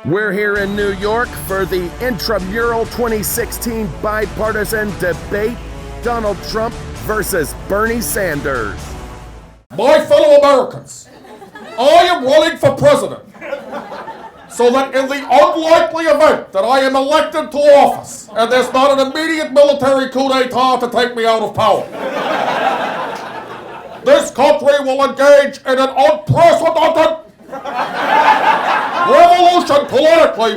We're here in New York for the intramural 2016 bipartisan debate, Donald Trump versus Bernie Sanders. My fellow Americans, I am running for president so that in the unlikely event that I am elected to office and there's not an immediate military coup d'etat to take me out of power, this country will engage in an unprecedented revolution politically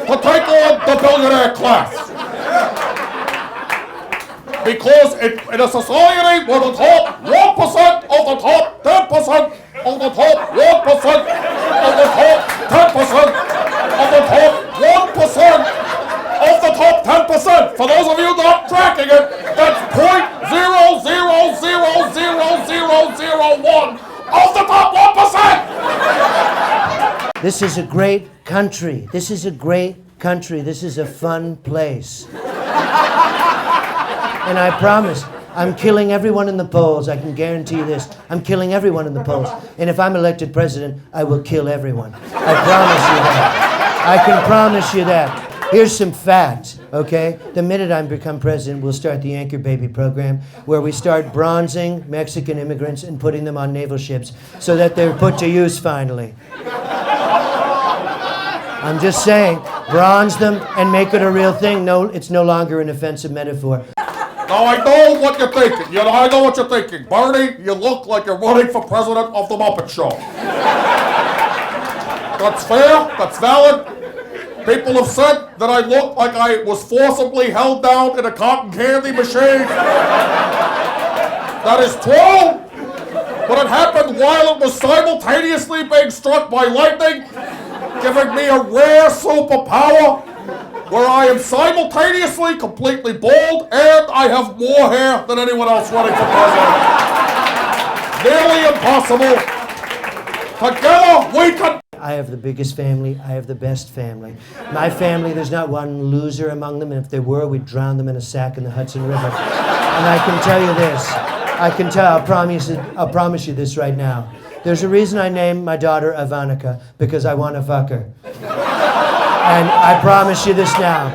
to take on the billionaire class. Because in a society where the top 1% of the top 10% of the top 1% of the top 10% of the top 1% of the top 10%, for those of you not tracking it, that's 0.00000001 of the top 1%! This is a great country. This is a great country. This is a fun place. And I promise, I'm killing everyone in the polls. I can guarantee you this. I'm killing everyone in the polls. And if I'm elected president, I will kill everyone. I promise you that. I can promise you that. Here's some facts, okay? The minute I become president, we'll start the Anchor Baby program, where we start bronzing Mexican immigrants and putting them on naval ships so that they're put to use finally. I'm just saying, bronze them and make it a real thing. No, it's no longer an offensive metaphor. Now I know what you're thinking. I know what you're thinking. Bernie, you look like you're running for president of the Muppet Show. That's fair. That's valid. People have said that I look like I was forcibly held down in a cotton candy machine. That is true. But it happened while it was simultaneously being struck by lightning, giving me a rare superpower where I am simultaneously completely bald and I have more hair than anyone else running for president. Nearly impossible. Together we can. I have the biggest family. I have the best family. My family, there's not one loser among them, and if there were, we'd drown them in a sack in the Hudson River. And I can tell you this. I'll promise you this right now. There's a reason I named my daughter Ivanka, because I want to fuck her. And I promise you this now.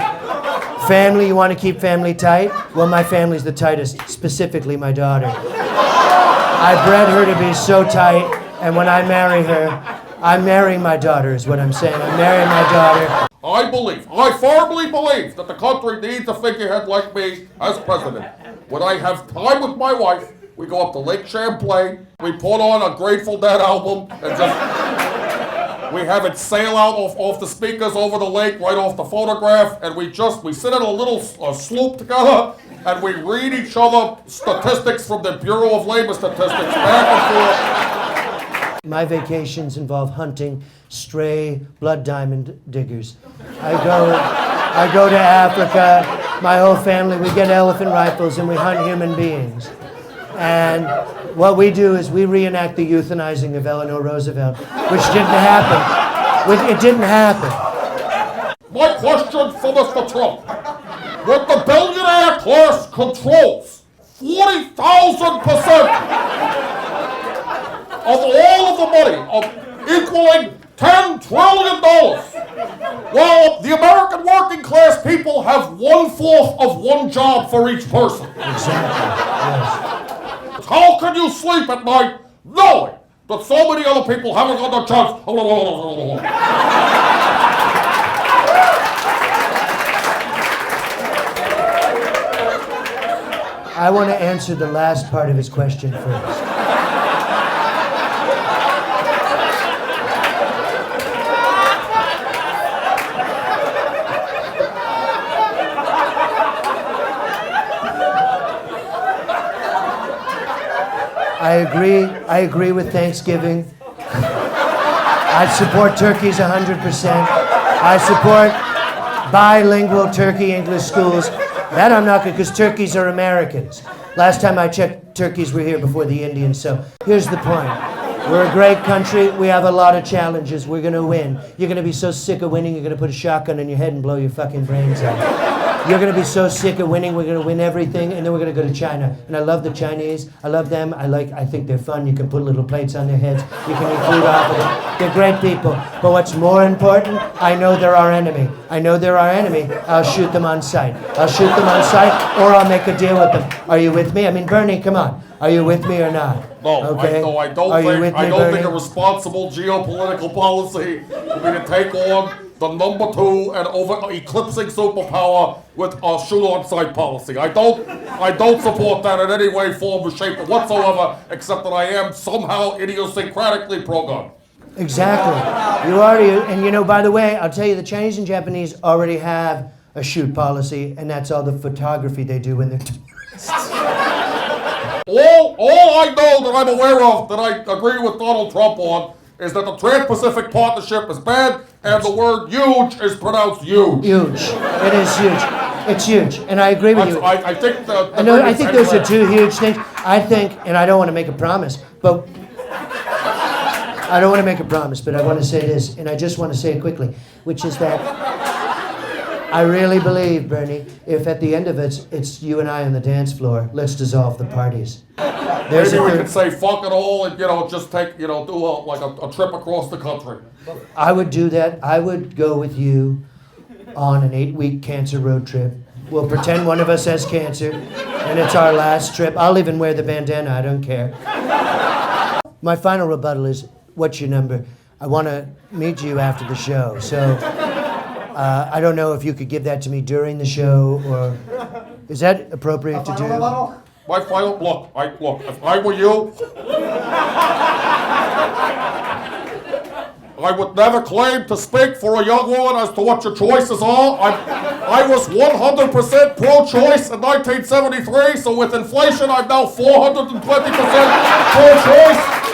Family, you want to keep family tight? Well, my family's the tightest, specifically my daughter. I bred her to be so tight, and when I marry her, I'm marrying my daughter is what I'm saying. I'm marrying my daughter. I firmly believe that the country needs a figurehead like me as president. When I have time with my wife, we go up to Lake Champlain, we put on a Grateful Dead album, and we have it sail out off the speakers over the lake, right off the photograph, and we sit in a little sloop together, and we read each other statistics from the Bureau of Labor Statistics back and forth. My vacations involve hunting stray blood diamond diggers. I go to Africa, my whole family, we get elephant rifles and we hunt human beings. And what we do is we reenact the euthanizing of Eleanor Roosevelt, which didn't happen. It didn't happen. My question for Mr. Trump. When the billionaire class controls 40,000% of all of the money, equaling $10 trillion, while the American working class people have 1/4 of one job for each person. Exactly, yes. How can you sleep at night knowing that so many other people haven't got the chance? I want to answer the last part of his question first. I agree with Thanksgiving. I support turkeys 100%. I support bilingual Turkey-English schools. That I'm not good, because turkeys are Americans. Last time I checked, turkeys were here before the Indians, so here's the point. We're a great country. We have a lot of challenges. We're going to win. You're going to be so sick of winning, you're going to put a shotgun in your head and blow your fucking brains out. You're going to be so sick of winning. We're going to win everything, and then we're going to go to China. And I love the Chinese. I love them. I think they're fun. You can put little plates on their heads. You can eat food off of them. They're great people. But what's more important, I know they're our enemy. I know they're our enemy. I'll shoot them on sight. I'll shoot them on sight, or I'll make a deal with them. Are you with me? I mean, Bernie, come on. Are you with me or not? No, Okay. I don't Are you think with me, I don't think Bernie? a responsible geopolitical policy would be to take on the number 2 and over eclipsing superpower with a shoot-on-sight policy. I don't support that in any way, form, or shape whatsoever, except that I am somehow idiosyncratically pro-gun. Exactly. You already, and you know, by the way, I'll tell you, the Chinese and Japanese already have a shoot policy, and that's all the photography they do when they're tourists. All I know that I'm aware of that I agree with Donald Trump on is that the Trans-Pacific Partnership is bad and the word huge is pronounced huge. Huge. It is huge. It's huge, and I agree with you. I think the I think those are two huge things. I think, and I don't want to make a promise, but I don't want to make a promise, but I want to say this, and I just want to say it quickly, which is that I really believe, Bernie, if at the end of it, it's you and I on the dance floor, let's dissolve the parties. There's Maybe a we third- could say fuck it all and just take do a trip across the country. I would do that. I would go with you on an 8-week cancer road trip. We'll pretend one of us has cancer, and it's our last trip. I'll even wear the bandana. I don't care. My final rebuttal is, what's your number? I want to meet you after the show. So I don't know if you could give that to me during the show, or is that appropriate to do? My final look. If I were you, I would never claim to speak for a young woman as to what your choices are. I was 100% pro-choice in 1973, so with inflation, I'm now 420% pro-choice.